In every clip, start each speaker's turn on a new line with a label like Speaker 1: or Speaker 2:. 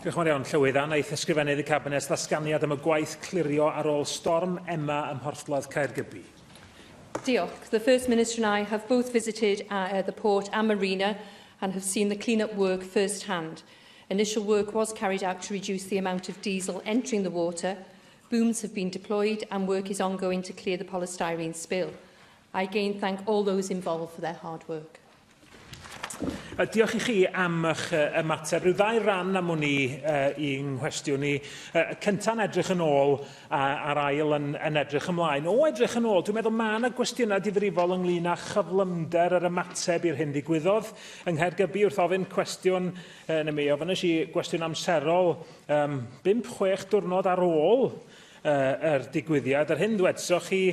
Speaker 1: Diolch yn fawr iawn, Llywydd. Wnaeth ysgrifennydd y Cabinet ddatganiad am y gwaith clirio ar ôl storm Emma ym Mhorthladd Caergybi.
Speaker 2: Diolch. The First Minister and I have both visited the port and marina and have seen the clean-up work first-hand. Initial work was carried out to reduce the amount of diesel entering the water. Booms have been deployed and work is ongoing to clear the polystyrene spill. I again thank all those involved for their hard work.
Speaker 1: Diolch i chi am eich ymateb. Rhyw ddau ran am hwn i'n nghwestiwn i. Cynta'n edrych yn ôl a'r ail yn edrych ymlaen. O edrych yn ôl, dwi'n meddwl mae yna gwestiynau difrifol ynglyn â chyflymder yr ymateb i'r hyn ddigwyddodd. Yng Nghaergybi wrth ofyn cwestiwn, mi ofynnais i gwestiwn amserol 5-6 diwrnod ar ôl yr digwyddiad. Yr hyn ddwedsoch chi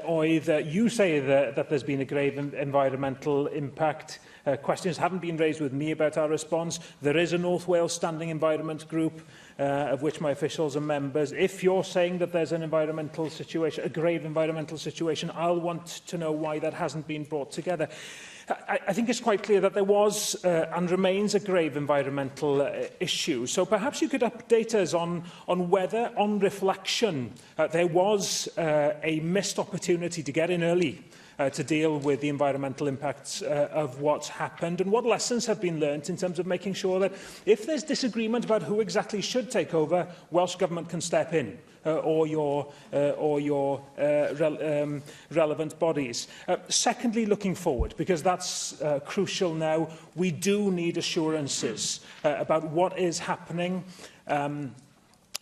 Speaker 1: oedd, you say that there's been a grave environmental impact. Questions haven't been raised with me about our response. There is a North Wales Standing Environment Group, of which my officials are members. If you're saying that there's an environmental situation, a grave environmental situation, I'll want to know why that hasn't been brought together. I think it's quite clear that there was and remains a grave environmental issue. So perhaps you could update us on whether, on reflection, there was a missed opportunity to get in early to deal with the environmental impacts of what's happened, and what lessons have been learnt in terms of making sure that if there's disagreement about who exactly should take over, Welsh Government can step in, or your relevant bodies. Secondly, looking forward, because that's crucial now, we do need assurances about what is happening.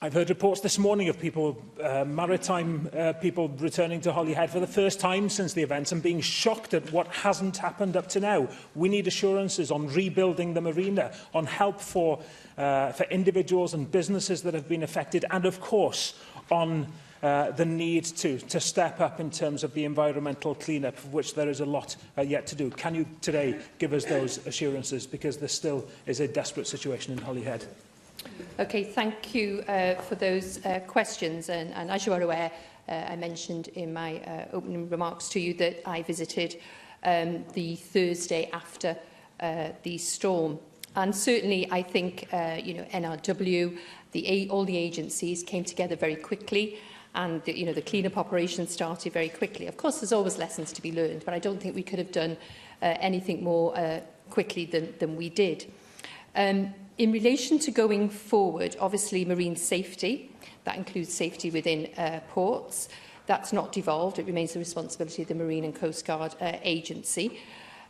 Speaker 1: I've heard reports this morning of people, maritime people returning to Holyhead for the first time since the events and being shocked at what hasn't happened up to now. We need assurances on rebuilding the marina, on help for individuals and businesses that have been affected, and of course on the need to step up in terms of the environmental clean-up, of which there is a lot yet to do. Can you today give us those assurances, because there still is a desperate situation in Holyhead?
Speaker 2: Okay, thank you for those questions. And as you are aware, I mentioned in my opening remarks to you that I visited the Thursday after the storm. And certainly, I think, NRW, all the agencies came together very quickly, and the clean-up operation started very quickly. Of course, there's always lessons to be learned, but I don't think we could have done anything more quickly than we did. In relation to going forward, obviously marine safety, that includes safety within ports, that's not devolved. It remains the responsibility of the Marine and Coast Guard Agency.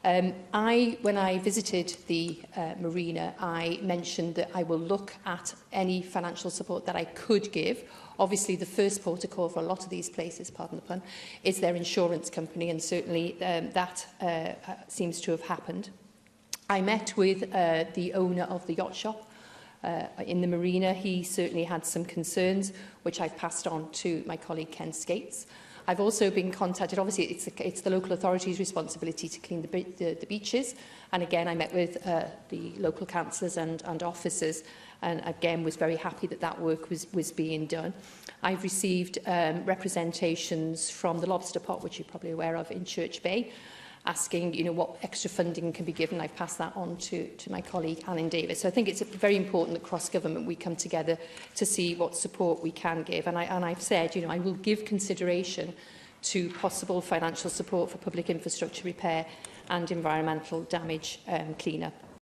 Speaker 2: When I visited the marina, I mentioned that I will look at any financial support that I could give. Obviously, the first protocol for a lot of these places, pardon the pun, is their insurance company, and certainly that seems to have happened. I met with the owner of the yacht shop in the marina. He certainly had some concerns, which I've passed on to my colleague Ken Skates. I've also been contacted. Obviously, it's the local authority's responsibility to clean the beaches. And again, I met with the local councillors and officers, and again was very happy that that work was being done. I've received representations from the Lobster Pot, which you're probably aware of, in Church Bay, asking, what extra funding can be given. I've passed that on to my colleague Alan Davis. So I think it's very important that cross-government we come together to see what support we can give. And I've said, I will give consideration to possible financial support for public infrastructure repair and environmental damage clean-up.